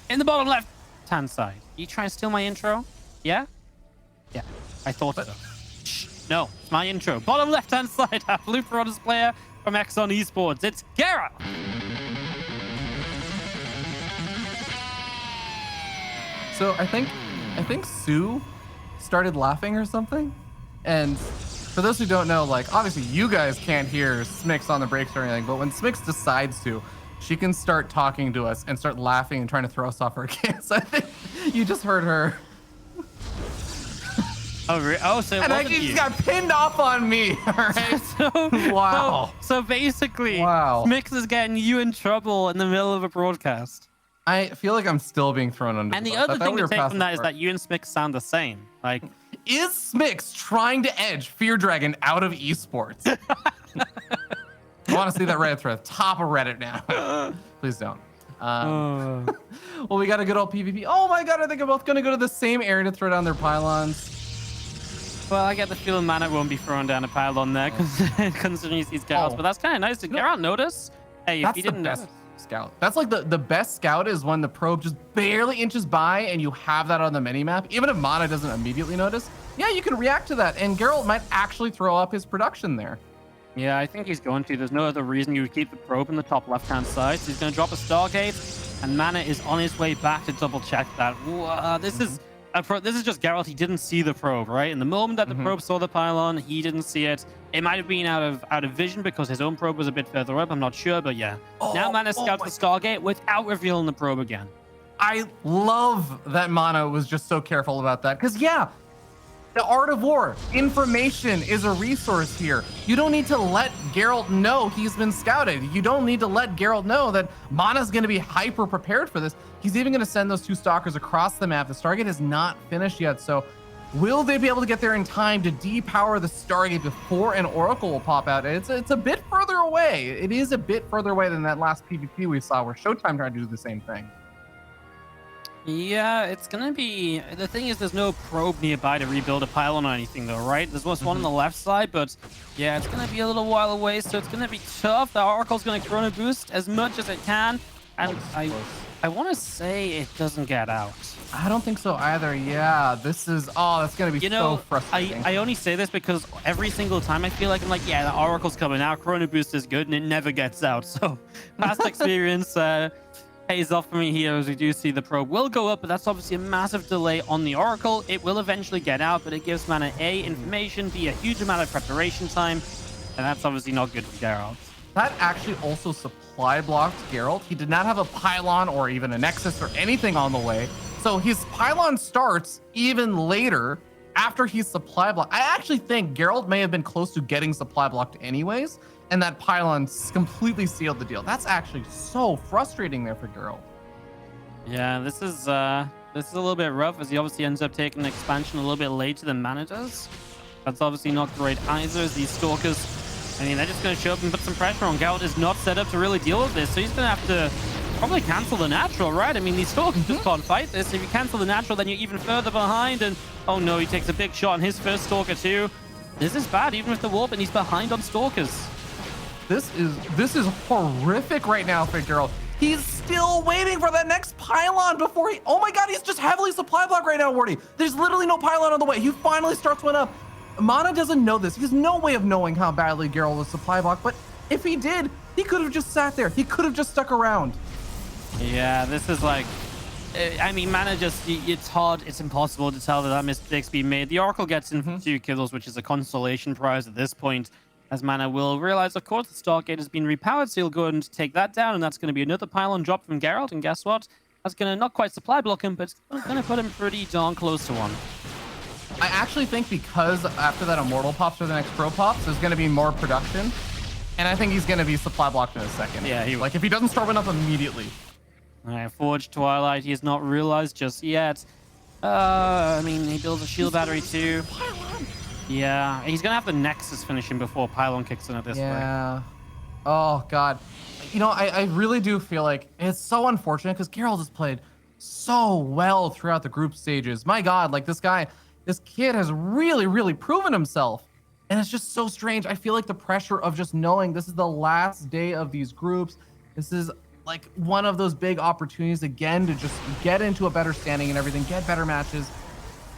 in the bottom left-hand side. You trying to steal my intro? Yeah? Yeah, I thought so. Shh, no, it's my intro. Bottom left-hand side, our blue Piranhas player from Exxon Esports. It's Gerald. So I think Sue started laughing or something. And for those who don't know, like, obviously you guys can't hear Smix on the breaks or anything, but when Smix decides to, she can start talking to us and start laughing and trying to throw us off our game. So I think you just heard her. Oh, so and I just got pinned off on me. All right. Wow. So basically, wow. Smix is getting you in trouble in the middle of a broadcast. I feel like I'm still being thrown under. And the the bus. other thing to take from that is that you and Smix sound the same. Like, is Smix trying to edge Fear Dragon out of esports? I want to see that Reddit thread. Top of Reddit now. Please don't. Well, we got a good old PvP. Oh my god, I think I'm both going to go to the same area to throw down their pylons. Well, I get the feeling MaNa won't be throwing down a pylon there considering he sees Gerald. But that's kind of nice. Did Gerald notice? Hey, if you didn't notice. Scout. That's like the best scout is when the probe just barely inches by and you have that on the minimap. Even if MaNa doesn't immediately notice, yeah, you can react to that. And Gerald might actually throw up his production there. Yeah, I think he's going to. There's no other reason you would keep the probe in the top left-hand side. So he's going to drop a Stargate, and MaNa is on his way back to double-check that. Whoa, this is just Gerald. He didn't see the probe, right? In the moment that the probe saw the pylon, he didn't see it. It might have been out of vision because his own probe was a bit further up. I'm not sure, but yeah. Now MaNa scouts the Stargate without revealing the probe again. I love that MaNa was just so careful about that. Because, yeah, the art of war, information is a resource here. You don't need to let Gerald know he's been scouted. You don't need to let Gerald know that MaNa's going to be hyper prepared for this. He's even going to send those two stalkers across the map. The Stargate is not finished yet, so will they be able to get there in time to depower the Stargate before an Oracle will pop out? It's a bit further away. It is a bit further away than that last PvP we saw where Showtime tried to do the same thing. Yeah, it's gonna be... The thing is, there's no probe nearby to rebuild a pylon or anything, though, right? There's one on the left side, but yeah, it's gonna be a little while away, so it's gonna be tough. The Oracle's gonna Chrono Boost as much as it can, and I want to say it doesn't get out. I don't think so either. Yeah, this is... Oh, that's gonna be so frustrating. I only say this because every single time I feel like I'm like, yeah, the Oracle's coming out, Chrono Boost is good, and it never gets out. So past experience pays off for me here, as we do see the probe will go up, but that's obviously a massive delay on the Oracle. It will eventually get out, but it gives MaNa A, information, B, a huge amount of preparation time, and that's obviously not good for Gerald. That actually also supply blocked Gerald. He did not have a pylon or even a Nexus or anything on the way, so his pylon starts even later after he's supply blocked. I actually think Gerald may have been close to getting supply blocked anyways, and that pylon completely sealed the deal. That's actually so frustrating there for Gerald. Yeah, this is a little bit rough, as he obviously ends up taking an expansion a little bit later than MaNa does. That's obviously not great either, as these stalkers, I mean, they're just going to show up and put some pressure on. Gerald is not set up to really deal with this, so he's going to have to probably cancel the natural, right? I mean, these stalkers just can't fight this. If you cancel the natural, then you're even further behind, and oh no, he takes a big shot on his first stalker too. This is bad, even with the warp, and he's behind on stalkers. This is horrific right now for Gerald. He's still waiting for that next pylon before he... Oh my god, he's just heavily supply blocked right now, Wardy. There's literally no pylon on the way. He finally starts one up. MaNa doesn't know this. He has no way of knowing how badly Gerald was supply blocked, but if he did, he could have just sat there. He could have just stuck around. Yeah, this is like... I mean, MaNa just... It's hard. It's impossible to tell that mistake's been made. The Oracle gets in for 2 kills, which is a consolation prize at this point, as MaNa will realize, of course, the Stargate has been repowered, so he'll go and take that down, and that's going to be another pylon drop from Gerald, and guess what? That's going to not quite supply block him, but it's going to put him pretty darn close to one. I actually think because after that Immortal pops or the next Pro pops, there's going to be more production, and I think he's going to be supply blocked in a second. Yeah, he will. Like, if he doesn't start one up immediately. All right, Forged Twilight, he has not realized just yet. I mean, he builds a shield battery too. Yeah, he's gonna have the Nexus finish him before pylon kicks in at this point. Yeah. Oh god. You know, I really do feel like it's so unfortunate because Gerald has played so well throughout the group stages. My god, like this kid has really proven himself. And it's just so strange. I feel like the pressure of just knowing this is the last day of these groups. This is like one of those big opportunities again to just get into a better standing and everything, get better matches.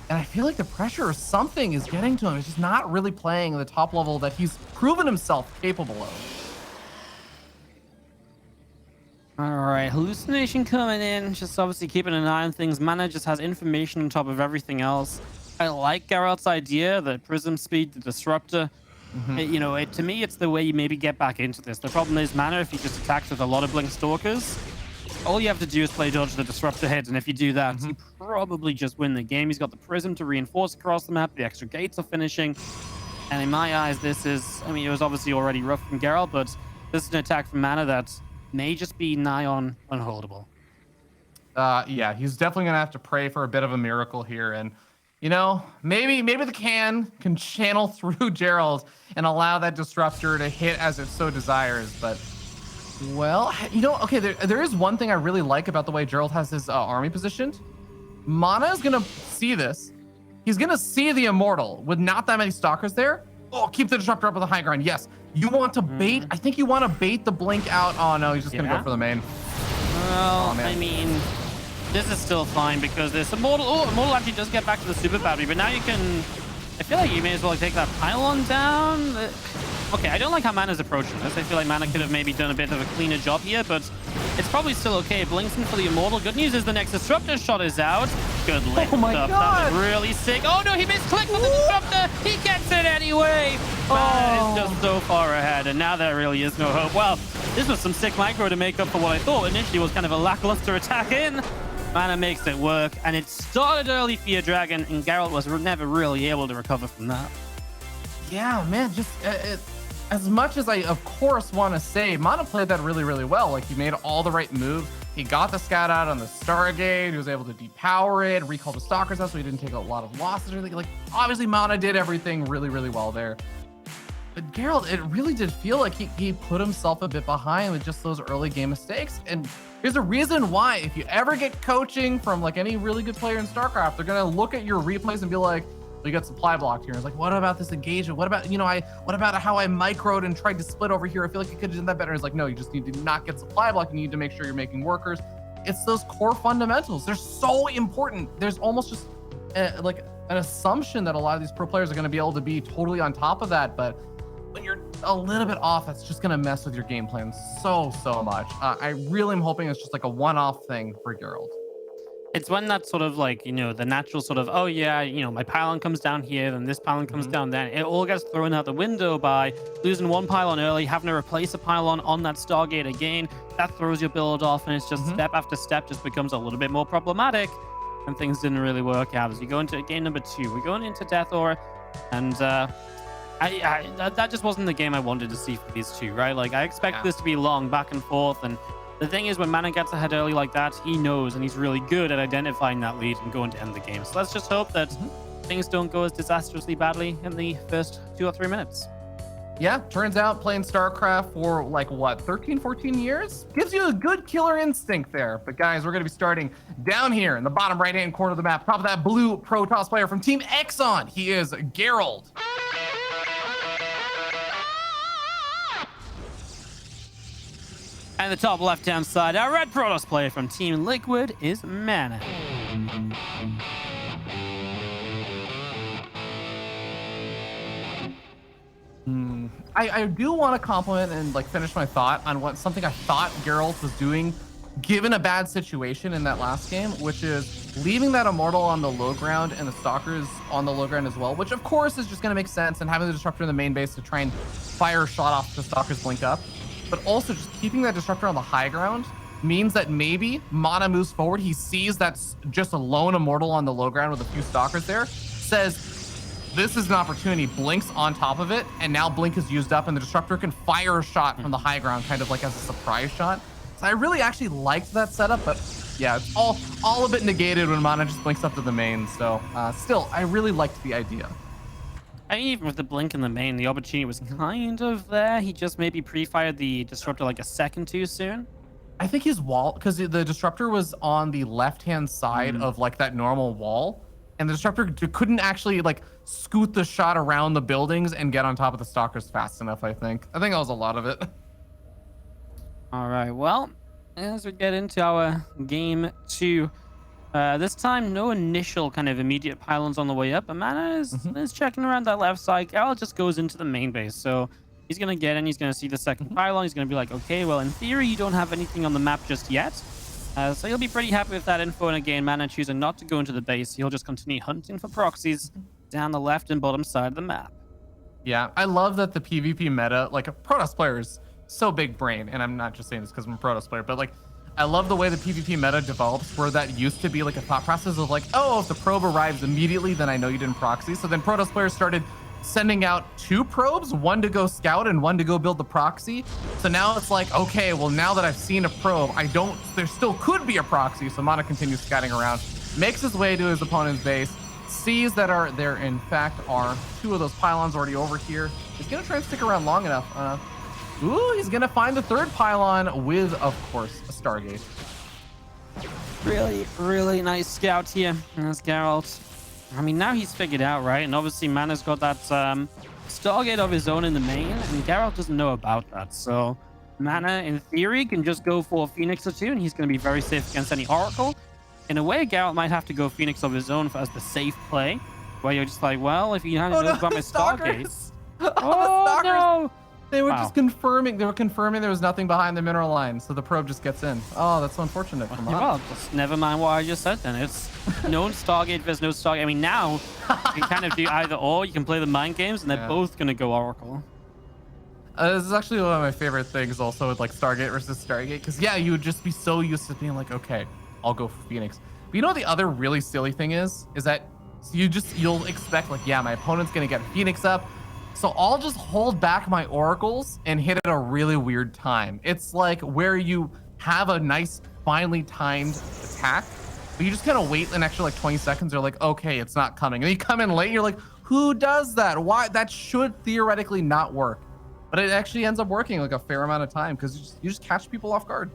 And I feel like the pressure or something is getting to him. He's just not really playing at the top level that he's proven himself capable of. All right, hallucination coming in, just obviously keeping an eye on things. MaNa just has information on top of everything else. I like Gerald's idea, the prism speed, the disruptor. You know, to me, it's the way you maybe get back into this. The problem is MaNa, if he just attacks with a lot of Blink Stalkers, all you have to do is play dodge the disruptor hit, and if you do that, you probably just win the game. He's got the prism to reinforce across the map. The extra gates are finishing. And in my eyes, this is, I mean, it was obviously already rough from Gerald, but this is an attack from MaNa that may just be nigh on unholdable. Yeah, he's definitely gonna have to pray for a bit of a miracle here, and you know, maybe the can channel through Gerald and allow that disruptor to hit as it so desires. But well, you know, okay, there is one thing I really like about the way Gerald has his army positioned. MaNa is gonna see this. He's gonna see the immortal with not that many stalkers there. Oh, keep the disruptor up with the high ground. Yes, you want to bait. I think you want to bait the blink out. Oh no, he's just gonna go for the main. Well, I mean, this is still fine because there's Immortal. Oh, Immortal actually does get back to the super battery, but now you can. I feel like you may as well take that pylon down. Okay, I don't like how MaNa's approaching this. I feel like MaNa could have maybe done a bit of a cleaner job here, but it's probably still okay. Blinks in for the Immortal. Good news is the next disruptor shot is out. Good lift Oh my up. God. That was really sick. Oh no, he misclicked on the disruptor. He gets it anyway. MaNa is just so far ahead, and now there really is no hope. Well, this was some sick micro to make up for what I thought initially was kind of a lackluster attack in. MaNa makes it work, and it started early for your Dragon, and Gerald was never really able to recover from that. Yeah, man, just as much as I, of course, want to say, MaNa played that really, really well. Like, he made all the right moves. He got the scout out on the Stargate. He was able to depower it, recall the Stalkers out so he didn't take a lot of losses or anything. Like, obviously, MaNa did everything really, really well there. But Gerald, it really did feel like he put himself a bit behind with just those early game mistakes. And there's a reason why, if you ever get coaching from like any really good player in StarCraft, they're gonna look at your replays and be like, well, you got supply blocked here. It's like, what about this engagement? What about, you know, what about how I microed and tried to split over here? I feel like you could have done that better. It's like, no, you just need to not get supply blocked. You need to make sure you're making workers. It's those core fundamentals. They're so important. There's almost just like an assumption that a lot of these pro players are going to be able to be totally on top of that. But when you're a little bit off, that's just going to mess with your game plan so much. I really am hoping it's just like a one-off thing for Gerald. It's when that sort of like, you know, the natural sort of, oh yeah, you know, my pylon comes down here, then this pylon comes down there. It all gets thrown out the window by losing one pylon early, having to replace a pylon on that Stargate again. That throws your build off, and it's just step after step just becomes a little bit more problematic, and things didn't really work out. As you go into game number 2, we're going into Death Aura, and that just wasn't the game I wanted to see for these two, right? Like, I expect this to be long back and forth, and the thing is, when MaNa gets ahead early like that, he knows, and he's really good at identifying that lead and going to end the game. So let's just hope that things don't go as disastrously badly in the first 2 or 3 minutes. Yeah, turns out playing StarCraft for like what, 13, 14 years gives you a good killer instinct there. But guys, we're going to be starting down here in the bottom right-hand corner of the map, top of that blue Protoss player from Team Exxon. He is Gerald. And the top left-hand side, our red Protoss player from Team Liquid is MaNa. I do want to compliment and like finish my thought on something I thought Gerald was doing given a bad situation in that last game, which is leaving that Immortal on the low ground and the Stalkers on the low ground as well, which of course is just going to make sense, and having the Disruptor in the main base to try and fire a shot off the Stalkers blink up. But also just keeping that Disruptor on the high ground means that maybe MaNa moves forward. He sees that's just a lone Immortal on the low ground with a few Stalkers there, says, this is an opportunity, blinks on top of it, and now blink is used up and the Disruptor can fire a shot from the high ground kind of like as a surprise shot. So I really actually liked that setup, but yeah, it's all a bit negated when MaNa just blinks up to the main. So still, I really liked the idea. I mean, even with the blink in the main, the opportunity was kind of there. He just maybe pre-fired the Disruptor like a second too soon. I think his wall, because the Disruptor was on the left-hand side of like that normal wall, and the Disruptor couldn't actually like scoot the shot around the buildings and get on top of the Stalkers fast enough, I think. I think that was a lot of it. All right, well, as we get into our game 2. This time, no initial kind of immediate pylons on the way up, but MaNa is checking around that left side. Gerald just goes into the main base, so he's going to get in, he's going to see the second pylon, he's going to be like, okay, well, in theory, you don't have anything on the map just yet. So he'll be pretty happy with that info, and again, MaNa choosing not to go into the base. He'll just continue hunting for proxies down the left and bottom side of the map. Yeah, I love that the PvP meta, like a Protoss player is so big brain, and I'm not just saying this because I'm a Protoss player, but like, I love the way the PvP meta develops where that used to be like a thought process of like, oh, if the probe arrives immediately, then I know you didn't proxy. So then Protoss players started sending out 2 probes, one to go scout and one to go build the proxy. So now it's like, okay, well, now that I've seen a probe, there still could be a proxy. So MaNa continues scouting around, makes his way to his opponent's base, sees that there in fact are 2 of those pylons already over here. He's gonna try and stick around long enough. Ooh, he's gonna find the 3rd pylon with, of course, a Stargate. Really, really nice scout here. That's Gerald. I mean, now he's figured out, right? And obviously, MaNa's got that Stargate of his own in the main, and Gerald doesn't know about that. So MaNa, in theory, can just go for a Phoenix or 2, and he's going to be very safe against any Oracle. In a way, Gerald might have to go Phoenix of his own as the safe play, where you're just like, well, if you hadn't known about my Stargates... Oh, no! They were just confirming. They were confirming there was nothing behind the mineral line, so the probe just gets in. Oh, that's so unfortunate for MaNa. Well, just never mind what I just said then. It's known Stargate versus no Stargate. I mean, now you can kind of do either or. You can play the mind games, and they're both going to go Oracle. This is actually one of my favorite things also with like Stargate versus Stargate, because yeah, you would just be so used to being like, okay, I'll go for Phoenix. But you know what the other really silly thing is that you'll expect like, yeah, my opponent's going to get Phoenix up. So I'll just hold back my oracles and hit at a really weird time. It's like where you have a nice, finely timed attack, but you just kind of wait an extra like 20 seconds. You're like, okay, it's not coming. And you come in late, you're like, who does that? Why? That should theoretically not work. But it actually ends up working like a fair amount of time because you just catch people off guard.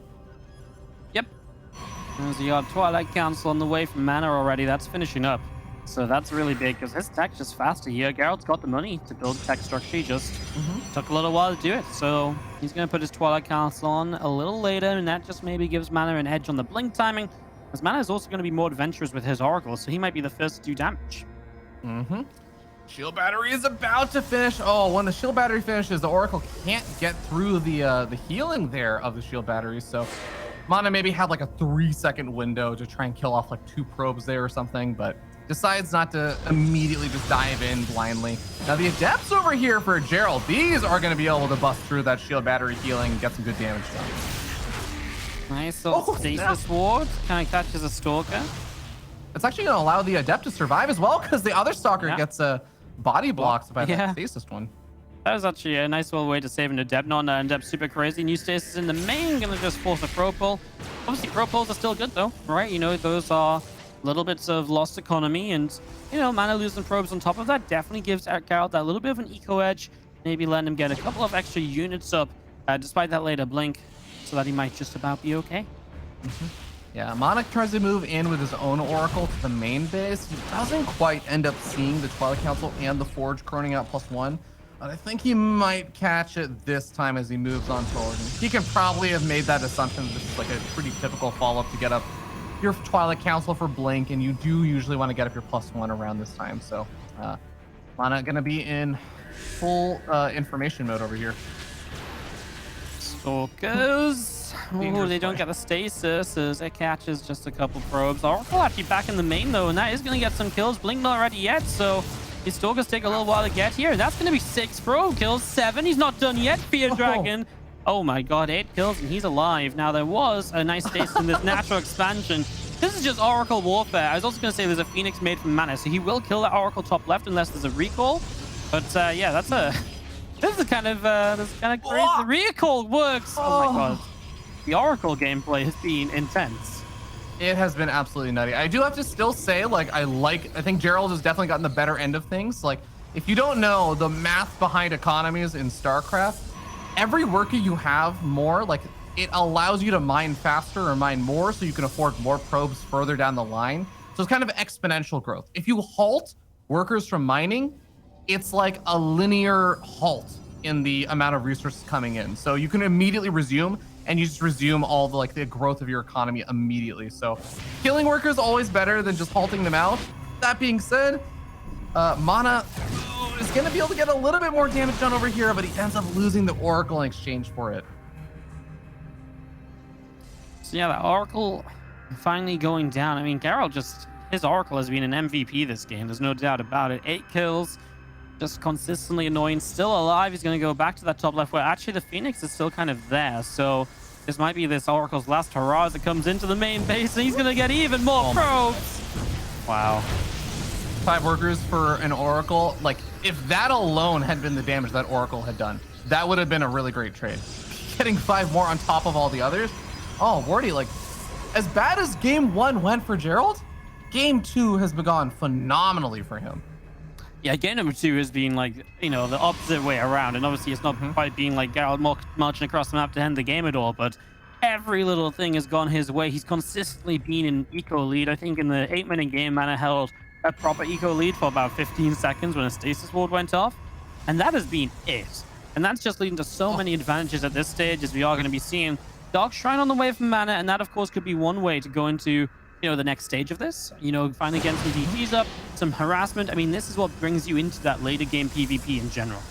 Yep. There's the Twilight Council on the way from MaNa already. That's finishing up. So that's really big because his tech's just faster here. Gerald's got the money to build tech structure. He just took a little while to do it. So he's going to put his Twilight Council on a little later, and that just maybe gives MaNa an edge on the blink timing. Because MaNa is also going to be more adventurous with his Oracle, so he might be the first to do damage. Shield battery is about to finish. Oh, when the shield battery finishes, the Oracle can't get through the healing there of the shield battery. So MaNa maybe had like a 3-second window to try and kill off like 2 probes there or something, but decides not to immediately just dive in blindly. Now the Adepts over here for Gerald, these are going to be able to bust through that shield battery healing and get some good damage done. Nice little stasis ward. Kind of catches a Stalker. It's actually going to allow the Adept to survive as well because the other Stalker gets body blocked by that stasis one. That was actually a nice little way to save an Adept. Not an Adept super crazy. New stasis in the main, going to just force a Pro Pull. Obviously, Pro Pulls are still good though, right? You know, those are little bits of lost economy, and you know, MaNa losing probes on top of that definitely gives Gerald that little bit of an eco edge, maybe letting him get a couple of extra units up despite that later blink, so that he might just about be okay. Yeah, MaNa tries to move in with his own Oracle to the main base. He doesn't quite end up seeing the Twilight Council and the Forge chroning out +1, but I think he might catch it this time as he moves on forward. He can probably have made that assumption. This is like a pretty typical follow-up to get up your Twilight Council for blink, and you do usually want to get up your +1 around this time. So MaNa gonna be in full information mode over here. Stalkers. Oh, they don't get the stasis as it catches just a couple probes. Oracle actually back in the main though, and that is gonna get some kills. Blink not ready yet, so his Stalkers take a little while to get here. That's gonna be 6 probe kills. 7, he's not done yet. Fear Dragon. Oh my god, 8 kills and he's alive. Now there was a nice stasis in this natural expansion. This is just Oracle warfare. I was also going to say there's a Phoenix made from MaNa, so he will kill that Oracle top left unless there's a recall. But yeah, this is kind of crazy. The recall works. Oh my god, the Oracle gameplay has been intense. It has been absolutely nutty. I do have to still say, like, I think Gerald has definitely gotten the better end of things. Like, if you don't know the math behind economies in StarCraft, every worker you have more, like, it allows you to mine faster or mine more so you can afford more probes further down the line. So it's kind of exponential growth. If you halt workers from mining, it's like a linear halt. in the amount of resources coming in. So you can immediately resume, and you just resume all the the growth of your economy immediately. So killing workers always better than just halting them out. That being said, MaNa is going to be able to get a little bit more damage done over here, but he ends up losing the Oracle in exchange for it. So yeah, the Oracle finally going down. I mean, Gerald his Oracle has been an MVP this game. There's no doubt about it. 8 kills, just consistently annoying. Still alive. He's going to go back to that top left where actually the Phoenix is still kind of there. So this might be this Oracle's last hurrah as it comes into the main base, and he's going to get even more probes. Wow. 5 workers for an Oracle. Like, if that alone had been the damage that Oracle had done, that would have been a really great trade. Getting 5 more on top of all the others. Oh, Wardy, like, as bad as game 1 went for Gerald, game 2 has begun phenomenally for him. Yeah, game number 2 has been like, the opposite way around. And obviously it's not quite being like Gerald marching across the map to end the game at all, but every little thing has gone his way. He's consistently been in eco lead. I think in the 8-minute game, MaNa held a proper eco lead for about 15 seconds when a stasis ward went off. And that has been it. And that's just leading to so many advantages at this stage, as we are going to be seeing Dark Shrine on the way from MaNa. And that, of course, could be one way to go into the next stage of this, finally getting some DTs up, some harassment. I mean, this is what brings you into that later game PvP in general.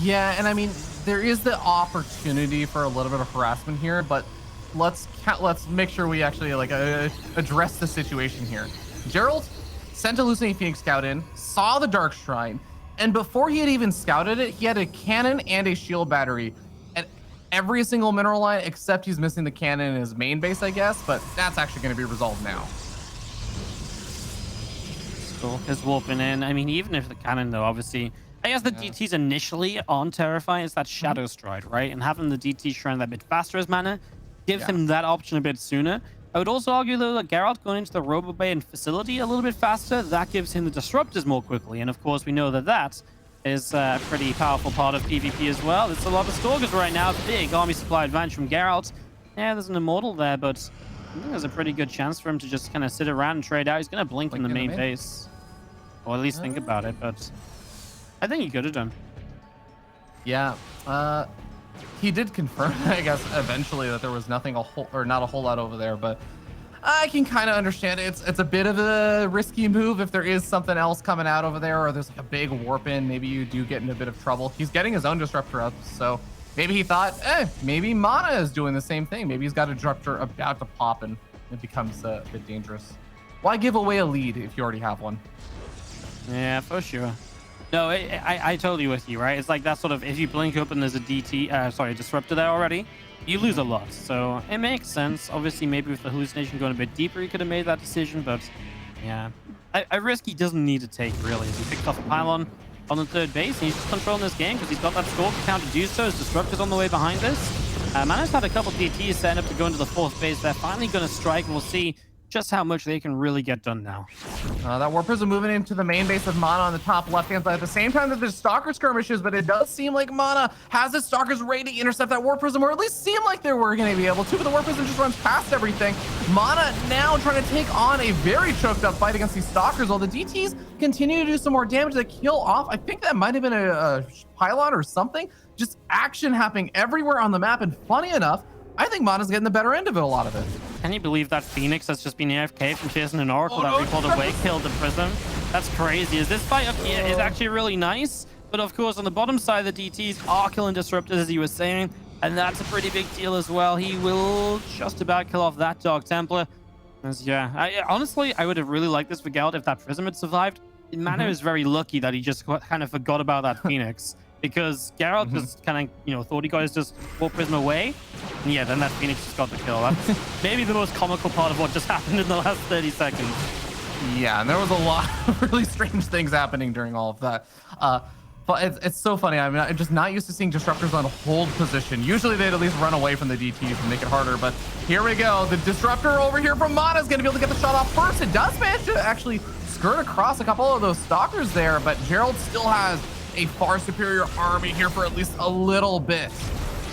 Yeah, and I mean, there is the opportunity for a little bit of harassment here, but let's make sure we actually address the situation here. Gerald sent a Hallucinating Phoenix scout in, saw the Dark Shrine, and before he had even scouted it, he had a cannon and a shield battery every single mineral line, except he's missing the cannon in his main base, I guess, but that's actually going to be resolved now. Stalker's warping in. I mean, even if the cannon, though, obviously, I guess the DTs initially aren't terrifying. It's that Shadow Stride, right? And having the DT shrine that bit faster as MaNa gives him that option a bit sooner. I would also argue, though, that Gerald going into the Robo Bay and facility a little bit faster, that gives him the Disruptors more quickly. And, of course, we know that is a pretty powerful part of PvP as well. There's a lot of Stalkers right now. Big army supply advantage from Gerald. Yeah, there's an Immortal there, but I think there's a pretty good chance for him to just kind of sit around and trade out. He's going to blink in the main base. Or at least think about it, but I think he could have done. Yeah. He did confirm, I guess, eventually that there was not a whole lot over there, but I can kind of understand it. It's a bit of a risky move if there is something else coming out over there, or there's like a big warp in. Maybe you do get into a bit of trouble. He's getting his own disruptor up, so maybe he thought, maybe MaNa is doing the same thing. Maybe he's got a disruptor about to pop and it becomes a bit dangerous. Why give away a lead if you already have one? Yeah, for sure. No, I totally with you, right? It's like that sort of, if you blink up and there's a disruptor there already, you lose a lot. So it makes sense. Obviously, maybe with the hallucination going a bit deeper, he could have made that decision, but yeah. A risk he doesn't need to take, really. He picked off a pylon on the 3rd base, and he's just controlling this game because he's got that stalker count to do so. His disruptor's on the way behind this. MaNa's had a couple DTs set up to go into the 4th base. They're finally going to strike, and we'll see just how much they can really get done now. That Warp Prism moving into the main base of MaNa on the top left-hand side at the same time that there's Stalker skirmishes, but it does seem like MaNa has its Stalkers ready to intercept that Warp Prism, or at least seem like they were going to be able to, but the Warp Prism just runs past everything. MaNa now trying to take on a very choked up fight against these Stalkers, while the DTs continue to do some more damage to kill off. I think that might have been a pylon or something. Just action happening everywhere on the map, and funny enough, I think MaNa's getting the better end of it, a lot of it. Can you believe that Phoenix has just been AFK from chasing an Oracle that recalled away, killed the Prism? That's crazy. This fight up here is actually really nice, but of course on the bottom side, the DTs are killing Disruptors, as you were saying, and that's a pretty big deal as well. He will just about kill off that Dark Templar. Honestly, I would have really liked this for Gerald if that Prism had survived. MaNa is very lucky that he just kind of forgot about that Phoenix. Because Gerald just kind of, thought he got his just Warp Prism away. And yeah, then that Phoenix just got the kill. That's maybe the most comical part of what just happened in the last 30 seconds. Yeah, and there was a lot of really strange things happening during all of that. But it's so funny. I mean, I'm just not used to seeing Disruptors on hold position. Usually they'd at least run away from the DTs and make it harder. But here we go. The Disruptor over here from MaNa is going to be able to get the shot off first. It does manage to actually skirt across a couple of those Stalkers there, but Gerald still has a far superior army here for at least a little bit.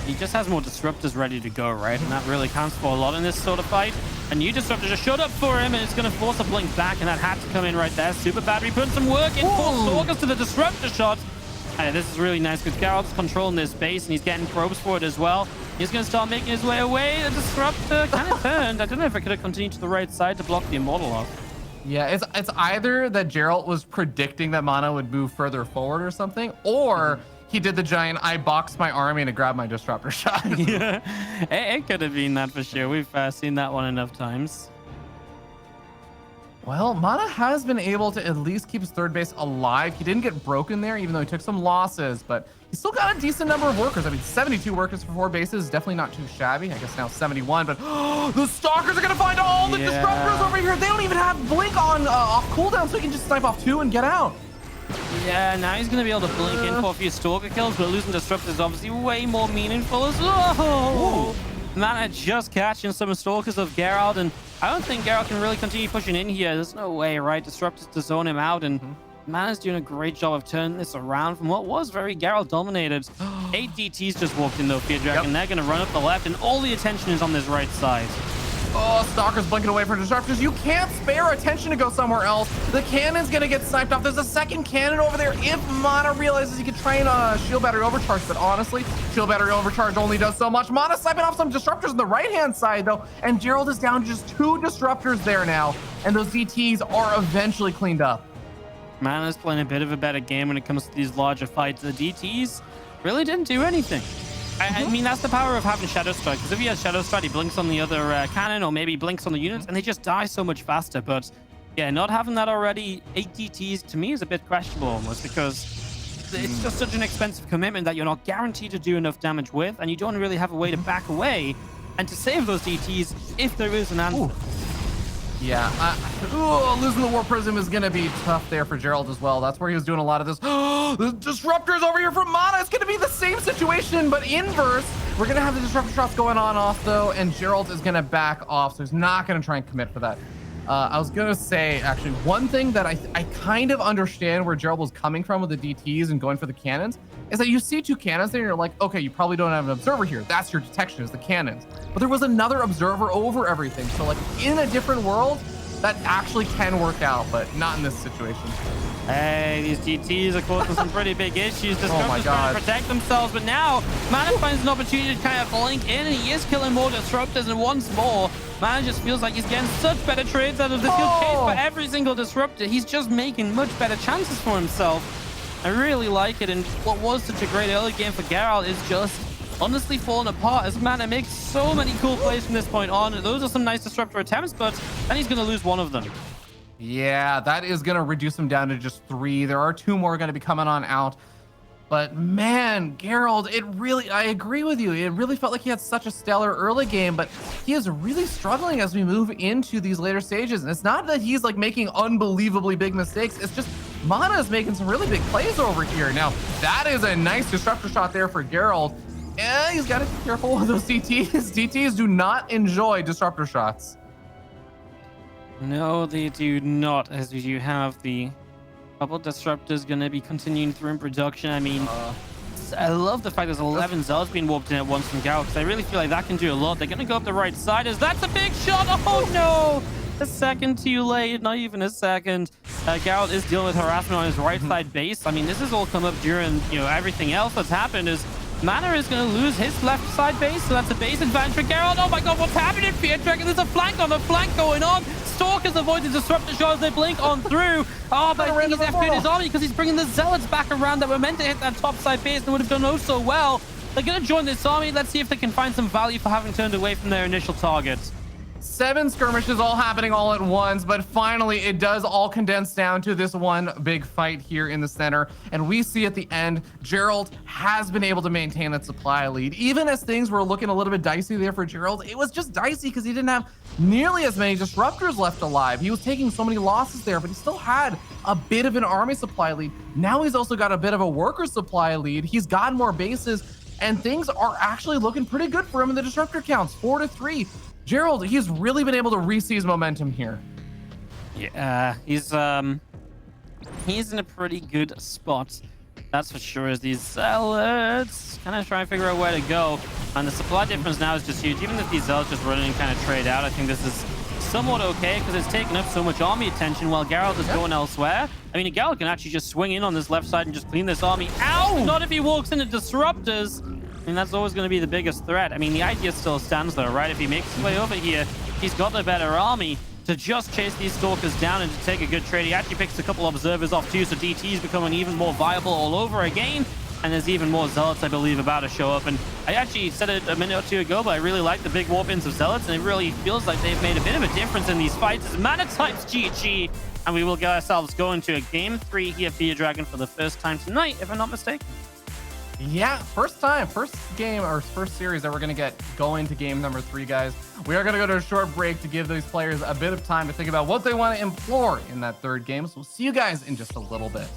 He just has more Disruptors ready to go, right? And that really counts for a lot in this sort of fight. A new Disruptor just showed up for him, and it's going to force a blink back, and that had to come in right there. Super Battery putting some work in. 4 Stalkers to the Disruptor shot. Hey, this is really nice because Gerald's controlling this base and he's getting probes for it as well. He's going to start making his way away. The disruptor kind of turned. I don't know if it could have continued to the right side to block the immortal off. Yeah, it's either that Gerald was predicting that MaNa would move further forward or something, or he did the giant I boxed my army to grab my disruptor shot. Yeah, it could have been that for sure. We've seen that one enough times. Well, MaNa has been able to at least keep his third base alive. He didn't get broken there, even though he took some losses, but he still got a decent number of workers. I mean, 72 workers for 4 bases is definitely not too shabby. I guess now 71, but the Stalkers are going to find all the disruptors over here. They don't even have Blink on off cooldown, so he can just snipe off 2 and get out. Yeah, now he's going to be able to blink in for a few Stalker kills, but losing disruptors is obviously way more meaningful as well. MaNa just catching some Stalkers of Gerald, and I don't think Gerald can really continue pushing in here. There's no way, right? Disruptors to zone him out, and MaNa's doing a great job of turning this around from what was very Gerald dominated. 8 DTs just walked in though, Fear Dragon. They're going to run up the left, and all the attention is on this right side. Oh, Stalker's blinking away for disruptors. You can't spare attention to go somewhere else. The cannon's gonna get sniped off. There's a second cannon over there if MaNa realizes he can train a shield battery overcharge, but honestly, shield battery overcharge only does so much. MaNa's sniping off some disruptors on the right-hand side though, and Gerald is down to just 2 disruptors there now, and those DTs are eventually cleaned up. MaNa's playing a bit of a better game when it comes to these larger fights. The DTs really didn't do anything. I mean, that's the power of having Shadow Strike, because if he has Shadow Strike, he blinks on the other cannon, or maybe blinks on the units, and they just die so much faster. But yeah, not having that already, 8 DTs, to me is a bit questionable almost, because it's just such an expensive commitment that you're not guaranteed to do enough damage with, and you don't really have a way to back away and to save those DTs if there is an answer. Yeah, losing the War Prism is going to be tough there for Gerald as well. That's where he was doing a lot of this. The disruptors over here from MaNa. It's going to be the same situation, but inverse. We're going to have the disruptor shots going on off, though, and Gerald is going to back off, so he's not going to try and commit for that. I was going to say, actually, one thing that I kind of understand where Gerald was coming from with the DTs and going for the cannons is that you see 2 cannons there and you're like, okay, you probably don't have an observer here. That's your detection, is the cannons. But there was another observer over everything. So like in a different world, that actually can work out, but not in this situation. Hey, these DTs are causing some pretty big issues. Disruptors trying to protect themselves, but now MaNa finds an opportunity to kind of blink in, and he is killing more disruptors, and once more, MaNa just feels like he's getting such better trades out of this. He'll chase for every single disruptor. He's just making much better chances for himself. I really like it, and what was such a great early game for Gerald is just honestly falling apart as MaNa makes so many cool plays from this point on. Those are some nice disruptor attempts, but then he's going to lose one of them. Yeah, that is going to reduce him down to just 3. There are 2 more going to be coming on out. But man, Gerald, I agree with you. It really felt like he had such a stellar early game, but he is really struggling as we move into these later stages. And it's not that he's like making unbelievably big mistakes. It's just MaNa is making some really big plays over here. Now, that is a nice disruptor shot there for Gerald. And he's got to be careful with those DTs. DTs do not enjoy disruptor shots. No, they do not, as you have the couple disruptors going to be continuing through in production. I mean, I love the fact there's 11 Zealots being warped in at once from Gerald, because I really feel like that can do a lot. They're going to go up the right side as that's a big shot. Oh no! A second too late, not even a second. Gerald is dealing with harassment on his right side base. I mean, this has all come up during, everything else that's happened is MaNa is going to lose his left side base, so that's a base advantage for Gerald. Oh my god, what's happening, Fear Dragon? There's a flank on a flank going on. Stalkers avoid the disruptor shot as they blink on through. Oh, but he's FP'd his army because he's bringing the Zealots back around that were meant to hit that top side base and would have done oh so well. They're going to join this army. Let's see if they can find some value for having turned away from their initial target. 7 skirmishes all happening all at once, but finally it does all condense down to this one big fight here in the center. And we see at the end, Gerald has been able to maintain that supply lead. Even as things were looking a little bit dicey there for Gerald, it was just dicey because he didn't have nearly as many disruptors left alive. He was taking so many losses there, but he still had a bit of an army supply lead. Now he's also got a bit of a worker supply lead. He's got more bases, and things are actually looking pretty good for him in the disruptor counts, 4-3. Gerald, he's really been able to re-seize momentum here. Yeah, he's in a pretty good spot. That's for sure, as these Zealots kind of try and figure out where to go. And the supply difference now is just huge. Even if these Zealots just run in and kind of trade out, I think this is somewhat okay because it's taken up so much army attention while Gerald is going elsewhere. I mean, Gerald can actually just swing in on this left side and just clean this army out. But not if he walks into disruptors. I mean, that's always going to be the biggest threat. I mean, the idea still stands though, right? If he makes his way over here, he's got the better army to just chase these stalkers down and to take a good trade. He actually picks a couple observers off too, so DT is becoming even more viable all over again. And there's even more zealots, I believe, about to show up. And I actually said it a minute or two ago, but I really like the big warp ins of zealots, and it really feels like they've made a bit of a difference in these fights. As MaNa types GG, and we will get ourselves going to a game 3 here for your Dragon for the first time tonight, if I'm not mistaken. Yeah, first game or first series that we're gonna get going to game number 3, guys. We are gonna go to a short break to give these players a bit of time to think about what they want to implore in that third game. So we'll see you guys in just a little bit.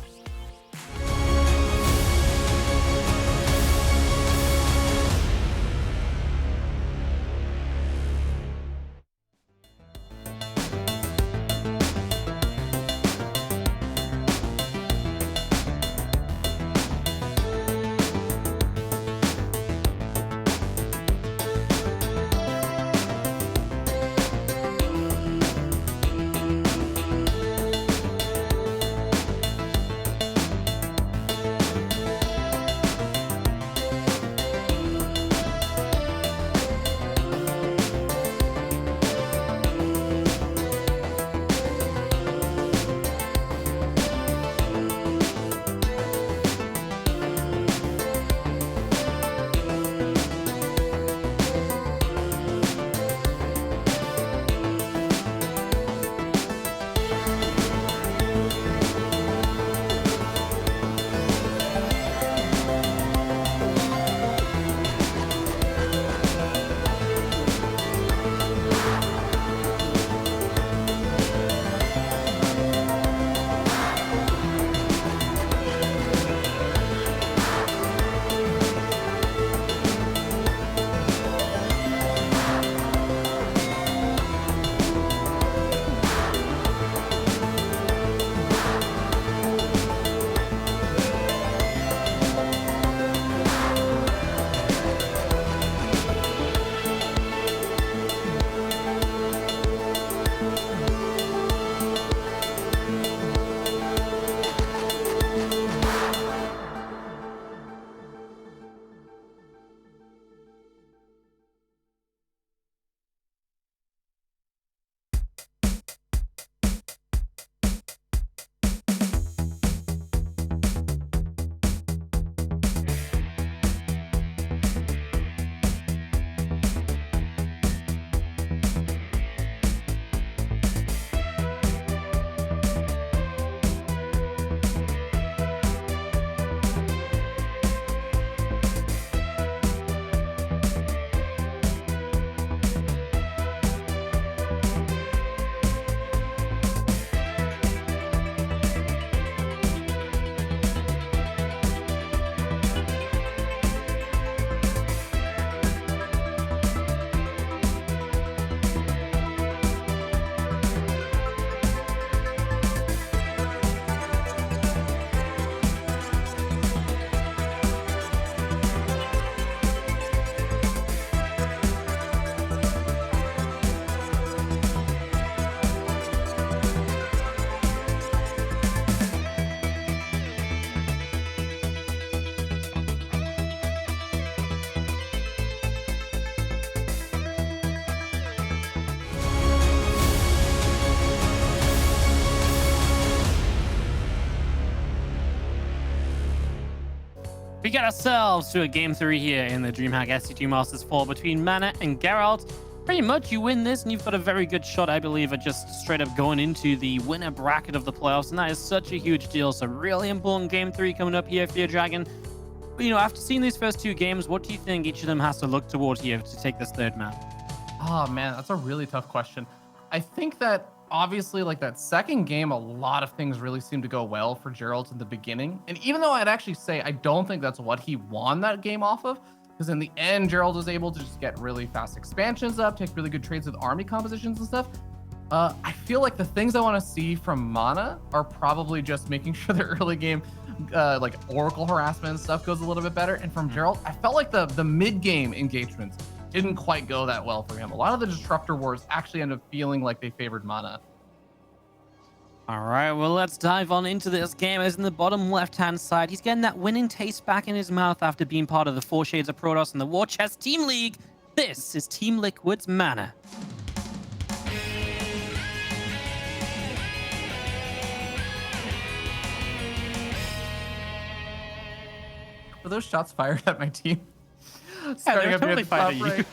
We get ourselves to a game 3 here in the DreamHack SC2 Masters 4 between MaNa and Gerald. Pretty much you win this and you've got a very good shot, I believe, at just straight up going into the winner bracket of the playoffs, and that is such a huge deal. So really important game 3 coming up here for your Dragon. But, you know, after seeing these first 2 games, what do you think each of them has to look toward here to take this third map? Oh man, that's a really tough question. I think that obviously, like, that second game, a lot of things really seemed to go well for Gerald in the beginning. And even though I'd actually say I don't think that's what he won that game off of, because in the end, Gerald was able to just get really fast expansions up, take really good trades with army compositions and stuff. I feel like the things I want to see from MaNa are probably just making sure the early game, like Oracle harassment and stuff goes a little bit better. And from Gerald, I felt like the mid-game engagements didn't quite go that well for him. A lot of the Disruptor Wars actually end up feeling like they favored MaNa. All right, well, let's dive on into this game. As in the bottom left-hand side, he's getting that winning taste back in his mouth after being part of the 4 Shades of Protoss and the War Chest Team League. This is Team Liquid's MaNa. Were those shots fired at my team? Starting up totally here at the top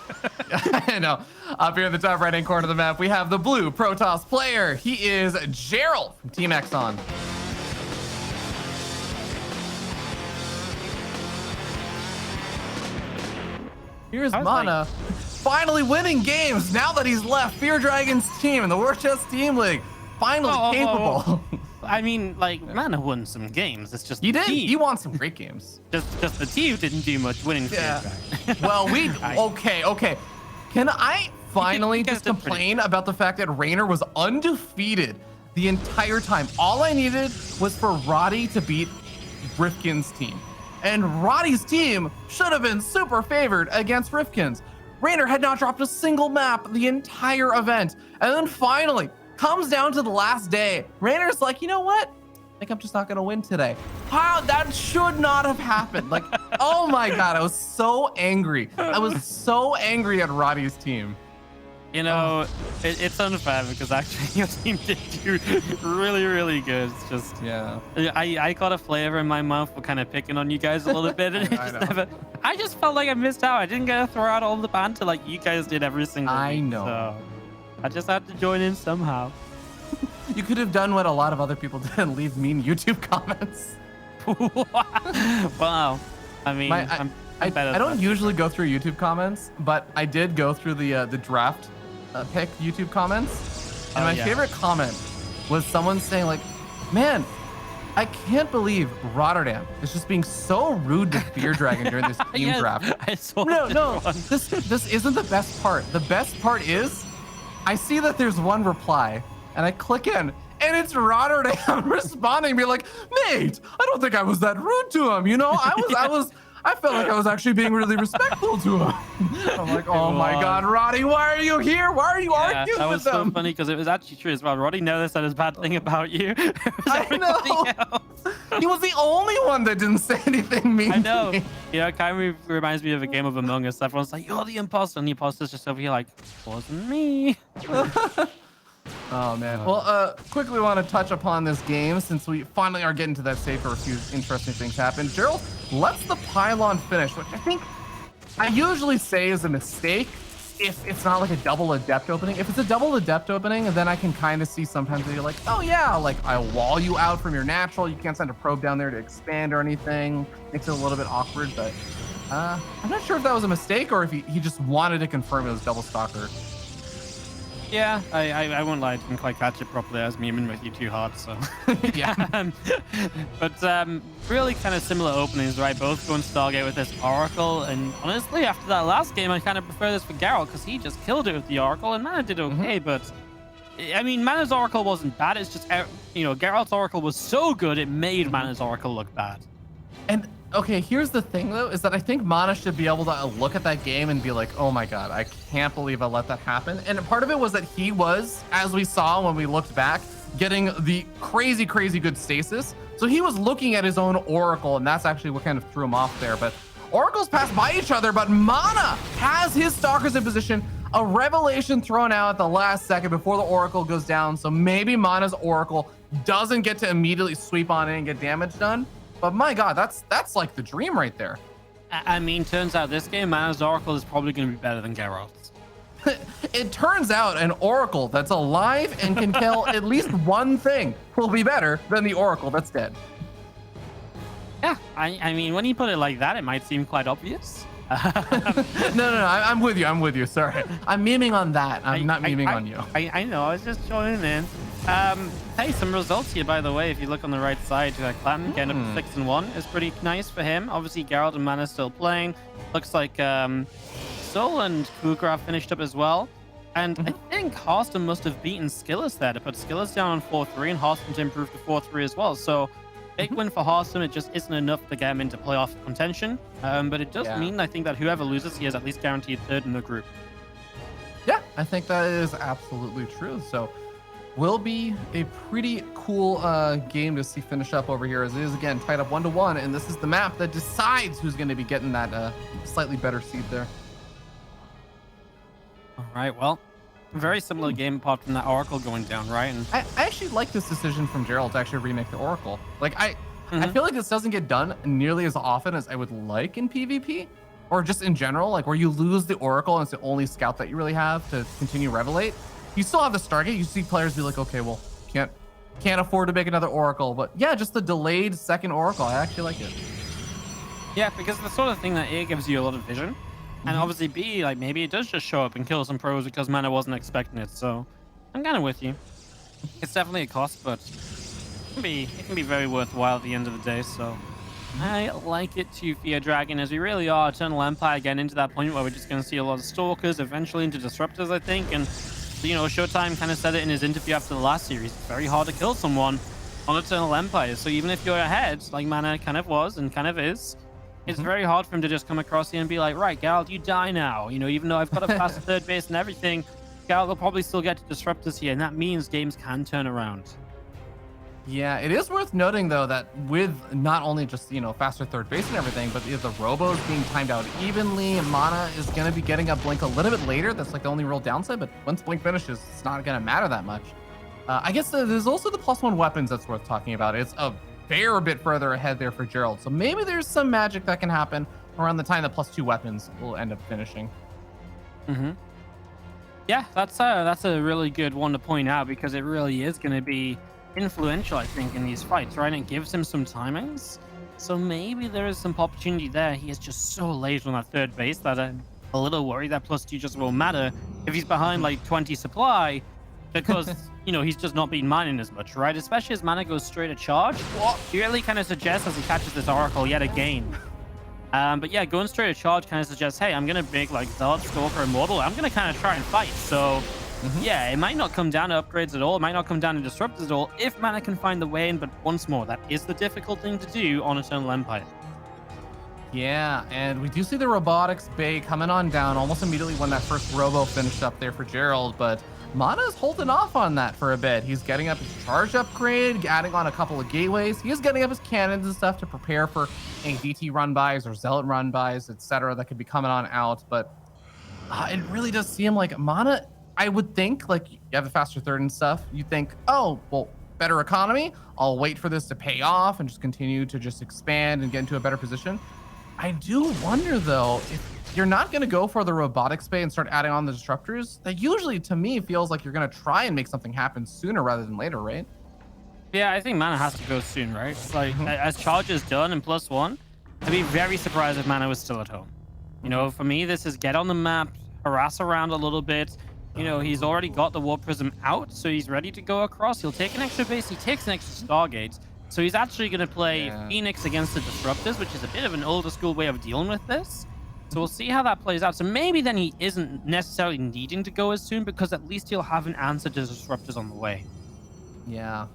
right. I know. Up here in the top right-hand corner of the map, we have the blue Protoss player. He is Gerald from Team Exxon. Here's MaNa finally winning games now that he's left Fear Dragon's team in the War Chest Team League. Finally capable. I mean, like, MaNa won some games. It's just he did. He won some great games. Just the team didn't do much winning. Yeah. Well, okay. Can I finally just complain about the fact that Raynor was undefeated the entire time? All I needed was for Roddy to beat Rifkin's team. And Roddy's team should have been super favored against Rifkin's. Raynor had not dropped a single map the entire event. And then finally, comes down to the last day. Raynor's like, you know what? I think I'm just not gonna win today. Wow, that should not have happened. Like, oh my God, I was so angry. I was so angry at Roddy's team. You know, it's unfair because actually your team did do really, really good. It's just, yeah. I got a flavor in my mouth for kind of picking on you guys a little bit, and I just felt like I missed out. I didn't get to throw out all the banter like you guys did every single week. I know. So I just had to join in somehow. You could have done what a lot of other people did and leave mean YouTube comments. Wow. I mean, I don't usually go through YouTube comments, but I did go through the draft pick YouTube comments. And my favorite comment was someone saying like, man, I can't believe Rotterdam is just being so rude to Fear Dragon during this team draft. I saw this isn't the best part. The best part is I see that there's one reply and I click in and it's Rotterdam responding, be like, mate, I don't think I was that rude to him. You know, I felt like I was actually being really respectful to him. I'm like, oh my God, Roddy, why are you here? Why are you arguing with them? That was so funny because it was actually true as well. Roddy never said his bad thing about you. I know. He was the only one that didn't say anything mean. I know. To me. You know, it kind of reminds me of a game of Among Us. Everyone's like, you're the imposter. And the imposter's just over here like, wasn't me. Oh man. Well, quickly want to touch upon this game since we finally are getting to that stage where a few interesting things happen. Gerald lets the pylon finish, which I think I usually say is a mistake if it's not like a double adept opening. If it's a double adept opening, then I can kind of see sometimes that you're like, oh yeah, like I'll wall you out from your natural. You can't send a probe down there to expand or anything. Makes it a little bit awkward, but I'm not sure if that was a mistake or if he just wanted to confirm it was double stalker. Yeah, I won't lie, I didn't quite catch it properly. I was memeing with you too hard, so. Yeah. But really kind of similar openings, right? Both going Stargate with this Oracle, and honestly, after that last game, I kind of prefer this for Gerald because he just killed it with the Oracle, and MaNa did okay, but I mean, MaNa's Oracle wasn't bad. It's just, you know, Gerald's Oracle was so good, it made MaNa's Oracle look bad. And okay, here's the thing though, is that I think MaNa should be able to look at that game and be like, oh my God, I can't believe I let that happen. And part of it was that he was, as we saw when we looked back, getting the crazy, crazy good stasis. So he was looking at his own Oracle, and that's actually what kind of threw him off there. But Oracles pass by each other, but MaNa has his Stalkers in position. A Revelation thrown out at the last second before the Oracle goes down. So maybe MaNa's Oracle doesn't get to immediately sweep on in and get damage done. But my God, that's like the dream right there. I mean, turns out this game, MaNa's Oracle is probably going to be better than Gerald's. It turns out an Oracle that's alive and can kill at least one thing will be better than the Oracle that's dead. Yeah, I mean, when you put it like that, it might seem quite obvious. No, I'm with you. Sorry. I'm memeing on that. I'm not memeing on you. I know, I was just joining in. Hey, some results here, by the way. If you look on the right side, Clan getting up to 6-1 is pretty nice for him. Obviously, Gerald and MaNa still playing. Looks like Sol and Kukra finished up as well. And I think Harston must have beaten Skillers there to put Skillers down on 4-3 and Harston to improve to 4-3 as well. So Big win for Harsum. It just isn't enough to get him into playoff contention. But it does mean, I think, that whoever loses, he is at least guaranteed third in the group. Yeah, I think that is absolutely true. So will be a pretty cool game to see finish up over here, as it is again tied up 1-1, and this is the map that decides who's going to be getting that slightly better seed there. All right, well, very similar game apart from that Oracle going down, right? And I actually like this decision from Gerald to actually remake the Oracle. Like I feel like this doesn't get done nearly as often as I would like in PvP, or just in general, like where you lose the Oracle and it's the only scout that you really have to continue Revelate. You still have the Stargate. You see players be like, okay, well, can't afford to make another Oracle. But yeah, just the delayed second Oracle, I actually like it. Yeah, because the sort of thing that A gives you a lot of vision, and obviously B, like maybe it does just show up and kill some pros because MaNa wasn't expecting it. So I'm kind of with you. It's definitely a cost, but it can be very worthwhile at the end of the day. So I like it to Fear Dragon, as we really are Eternal Empire getting into that point where we're just going to see a lot of Stalkers, eventually into Disruptors, I think. And you know, Showtime kind of said it in his interview after the last series. It's very hard to kill someone on Eternal Empire. So even if you're ahead, like MaNa kind of was and kind of is, it's very hard for him to just come across here and be like, right, Gerald, you die now. You know, even though I've got a fast third base and everything, Gerald will probably still get to Disruptors here. And that means games can turn around. Yeah, it is worth noting though that with not only just, you know, faster third base and everything, but the robos being timed out evenly, and MaNa is going to be getting a blink a little bit later. That's like the only real downside, but once blink finishes, it's not going to matter that much. I guess there's also the +1 weapons that's worth talking about. It's a fair bit further ahead there for Gerald, so maybe there's some magic that can happen around the time the +2 weapons will end up finishing. Yeah, that's a really good one to point out, because it really is going to be influential, I think, in these fights, right? And it gives him some timings, so maybe there is some opportunity there. He is just so late on that third base that I'm a little worried that +2 just won't matter if he's behind like 20 supply, because you know, he's just not been mining as much, right? Especially as MaNa goes straight to charge. He really kind of suggests, as he catches this Oracle yet again, but yeah, going straight to charge kind of suggests, hey, I'm gonna make like Zealot, Stalker, Immortal. I'm gonna kind of try and fight. So yeah, it might not come down to upgrades at all. It might not come down to Disruptors at all if MaNa can find the way in. But once more, that is the difficult thing to do on Eternal Empire. Yeah, and we do see the Robotics Bay coming on down almost immediately when that first Robo finished up there for Gerald, but MaNa's holding off on that for a bit. He's getting up his charge upgrade, adding on a couple of gateways. He is getting up his cannons and stuff to prepare for any DT run-bys or Zealot run-bys, etc. that could be coming on out, but it really does seem like MaNa, I would think, like, you have a faster third and stuff, you think, oh, well, better economy, I'll wait for this to pay off and just continue to just expand and get into a better position. I do wonder, though, if you're not going to go for the Robotics Bay and start adding on the Disruptors, that usually, to me, feels like you're going to try and make something happen sooner rather than later, right? Yeah, I think MaNa has to go soon, right? Like, as charge is done and +1, I'd be very surprised if MaNa was still at home. You know, for me, this is get on the map, harass around a little bit. You know, he's already got the Warp Prism out, so he's ready to go across. He'll take an extra base. He takes an extra Stargate. So he's actually going to play Phoenix against the Disruptors, which is a bit of an older school way of dealing with this. So we'll see how that plays out. So maybe then he isn't necessarily needing to go as soon, because at least he'll have an answer to Disruptors on the way. Yeah.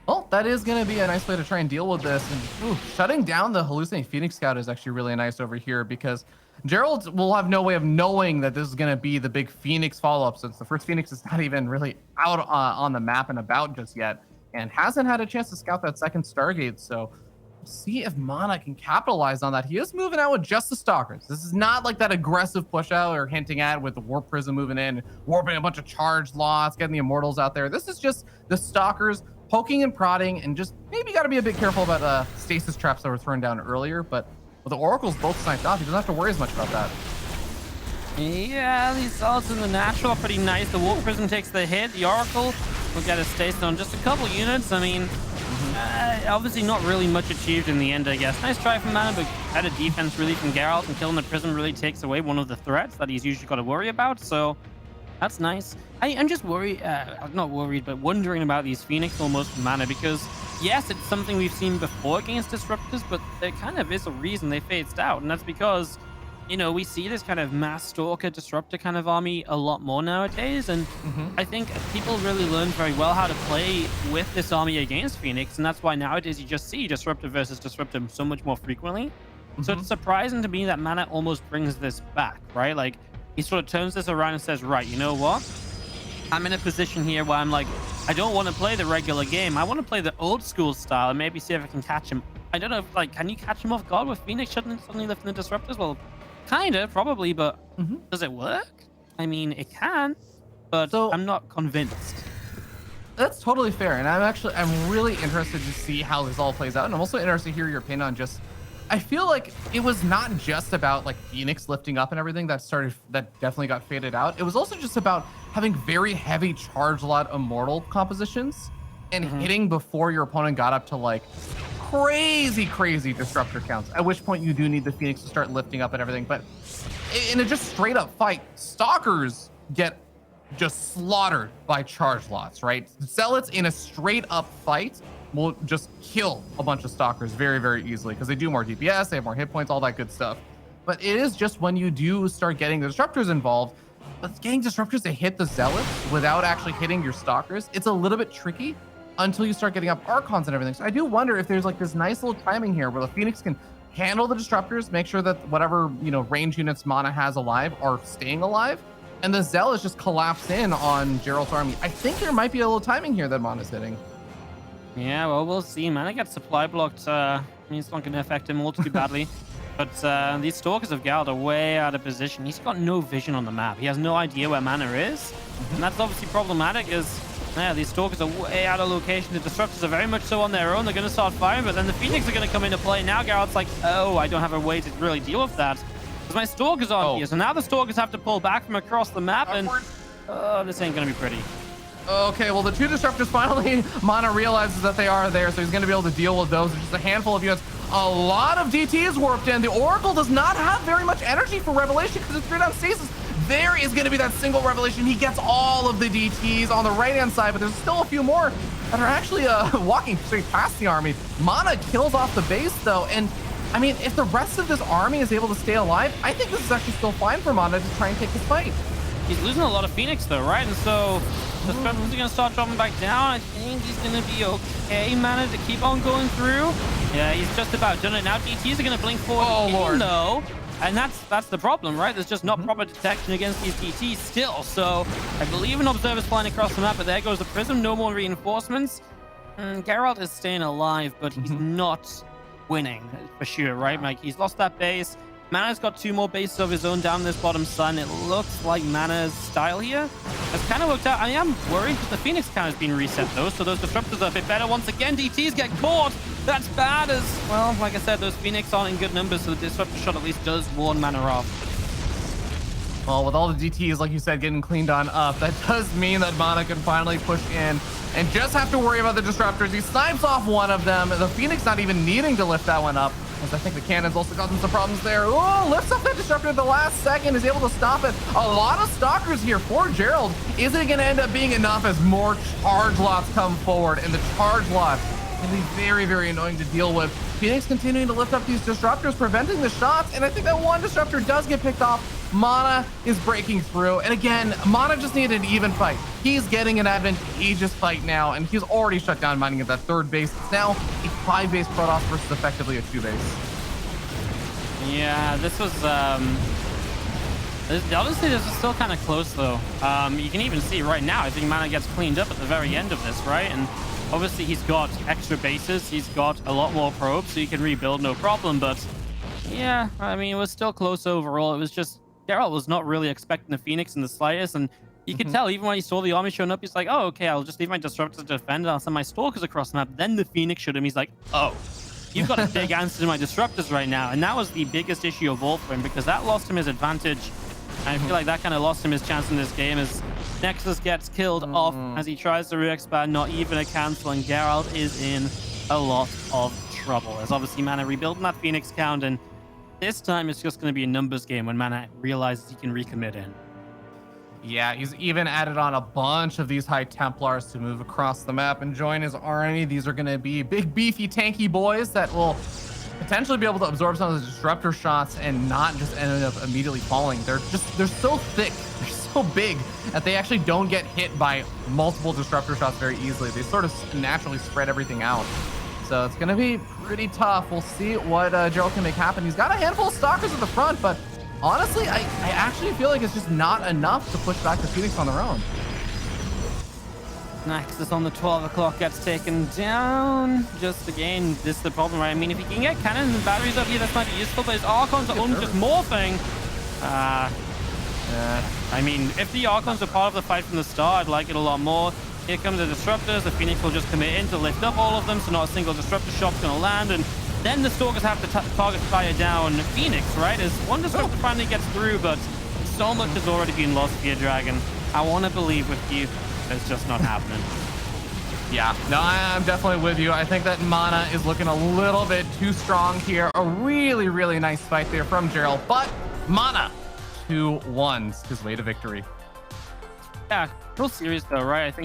Well, that is going to be a nice way to try and deal with this. And shutting down the Hallucinating Phoenix Scout is actually really nice over here, because Gerald will have no way of knowing that this is going to be the big Phoenix follow-up, since the first Phoenix is not even really out on the map and about just yet, and hasn't had a chance to scout that second Stargate. So we'll see if MaNa can capitalize on that. He is moving out with just the Stalkers. This is not like that aggressive push out or hinting at with the Warp Prism moving in, warping a bunch of charge lots, getting the Immortals out there. This is just the Stalkers poking and prodding, and just maybe got to be a bit careful about stasis traps that were thrown down earlier. But with the Oracles both sniped off, he doesn't have to worry as much about that. Yeah, these Zealots in the natural are pretty nice. The Warp Prism takes the hit. The Oracle will get a stasis on just a couple units. I mean, obviously not really much achieved in the end, I guess. Nice try from MaNa, but better defense really from Gerald, and killing the Prism really takes away one of the threats that he's usually got to worry about. So that's nice. I'm just worried, not worried, but wondering about these Phoenix almost from MaNa, because yes, it's something we've seen before against Disruptors, but there kind of is a reason they phased out, and that's because, you know, we see this kind of mass stalker disruptor kind of army a lot more nowadays, and I think people really learned very well how to play with this army against Phoenix, and that's why nowadays you just see disruptor versus disruptor so much more frequently. So it's surprising to me that MaNa almost brings this back, right? Like, he sort of turns this around and says, right, you know what? I'm in a position here where I'm like, I don't want to play the regular game. I want to play the old school style and maybe see if I can catch him. I don't know if, like, can you catch him off guard with Phoenix suddenly lifting the disruptors? Well, kind of, probably, but does it work? I mean, it can, but So- I'm not convinced. That's totally fair, and I'm really interested to see how this all plays out, and I'm also interested to hear your opinion on just. I feel like it was not just about like Phoenix lifting up and everything that definitely got faded out. It was also just about having very heavy charge lot immortal compositions and hitting before your opponent got up to like crazy disruptor counts. At which point you do need the Phoenix to start lifting up and everything. But in a just straight up fight, stalkers get just slaughtered by charge lots, right? Zealots in a straight up fight will just kill a bunch of stalkers very easily because they do more DPS, they have more hit points, all that good stuff. But it is just when you do start getting the disruptors involved, but getting disruptors to hit the zealots without actually hitting your stalkers, it's a little bit tricky until you start getting up archons and everything. So I do wonder if there's like this nice little timing here where the Phoenix can handle the disruptors, make sure that whatever, you know, range units MaNa has alive are staying alive, and the zealots just collapse in on Gerald's army. I think there might be a little timing here that MaNa's hitting. Yeah, well, we'll see. MaNa gets supply blocked. I mean, it's not going to affect him all too badly. But these Stalkers of Gerald are way out of position. He's got no vision on the map. He has no idea where MaNa is. And that's obviously problematic, as yeah, these Stalkers are way out of location. The Disruptors are very much so on their own. They're going to start firing, but then the Phoenix are going to come into play. Now Gerald's like, oh, I don't have a way to really deal with that, because my Stalkers aren't here. So now the Stalkers have to pull back from across the map, and this ain't going to be pretty. Okay, well, the two disruptors finally, MaNa realizes that they are there, so he's going to be able to deal with those. There's just a handful of units. A lot of DTs warped in. The Oracle does not have very much energy for Revelation because it's 3 down stasis. There is going to be that single Revelation. He gets all of the DTs on the right-hand side, but there's still a few more that are actually walking straight past the army. MaNa kills off the base, though, and I mean, if the rest of this army is able to stay alive, I think this is actually still fine for MaNa to try and take this fight. He's losing a lot of Phoenix, though, right? And so the Spectrals are going to start dropping back down. I think he's going to be okay. Managed to keep on going through. Yeah, he's just about done it now. DTs are going to blink forward. Oh, Lord. No. And that's the problem, right? There's just not proper detection against these DTs still. So I believe an observer's flying across the map, but there goes the Prism. No more reinforcements. Gerald is staying alive, but he's not winning for sure, right? Like, he's lost that base. MaNa's got 2 more bases of his own down this bottom side. It looks like MaNa's style here has kind of worked out. I am worried because the Phoenix count has been reset, though, so those disruptors are a bit better. Once again, DTs get caught. That's bad, as well. Like I said, those Phoenix aren't in good numbers, so the disruptor shot at least does warn MaNa off. Well, with all the DTs, like you said, getting cleaned on up, that does mean that MaNa can finally push in and just have to worry about the disruptors. He snipes off one of them. The Phoenix not even needing to lift that one up, as I think the cannons also causing some problems there. Oh, lifts up that disruptor at the last second, is able to stop it. A lot of stalkers here for Gerald. Is it going to end up being enough as more charge lots come forward? And the charge lots can be very, very annoying to deal with. Phoenix continuing to lift up these disruptors, preventing the shots, and I think that one disruptor does get picked off. MaNa is breaking through, and again, MaNa just needed an even fight. He's getting an advantageous fight now, and he's already shut down mining at that 3rd base. It's now a 5-base Protoss versus effectively a 2-base. Yeah, this was honestly, this is still kind of close, though. You can even see right now, I think MaNa gets cleaned up at the very end of this, right? And obviously he's got extra bases, he's got a lot more probes, so he can rebuild no problem. But yeah, I mean, it was still close overall. It was just Gerald was not really expecting the Phoenix in the slightest, and you could tell even when he saw the army showing up, he's like, oh, okay, I'll just leave my disruptors to defend, and I'll send my stalkers across the map. Then the Phoenix showed him. He's like, oh, you've got a big answer to my disruptors right now. And that was the biggest issue of all for him, because that lost him his advantage. And I feel like that kind of lost him his chance in this game, as Nexus gets killed off as he tries to re-expand, not even a cancel, and Gerald is in a lot of trouble, as obviously MaNa rebuilding that Phoenix count, and this time it's just going to be a numbers game when MaNa realizes he can recommit in. Yeah, he's even added on a bunch of these High Templars to move across the map and join his army. These are going to be big, beefy, tanky boys that will potentially be able to absorb some of the disruptor shots and not just end up immediately falling. They're so thick, they're so big that they actually don't get hit by multiple disruptor shots very easily. They sort of naturally spread everything out. So it's gonna be pretty tough. We'll see what Gerald can make happen. He's got a handful of stalkers at the front, but honestly, I actually feel like it's just not enough to push back the Phoenix on their own. Nexus on the 12 o'clock gets taken down. Just again, this is the problem, right? I mean, if you can get cannons and batteries up here, this might be useful, but his Archons are only just morphing. I mean, if the Archons are part of the fight from the start, I'd like it a lot more. Here comes the Disruptors. The Phoenix will just commit in to lift up all of them, so not a single Disruptor shot's going to land, and then the Stalkers have to target fire down Phoenix, right? As one Disruptor finally gets through, but so much has already been lost here, Dragon. I want to believe with you. It's just not happening. Yeah, no, I'm definitely with you. I think that MaNa is looking a little bit too strong here. A really, really nice fight there from Gerald, but MaNa 2-1's his way to victory. Yeah, real serious though, right? I think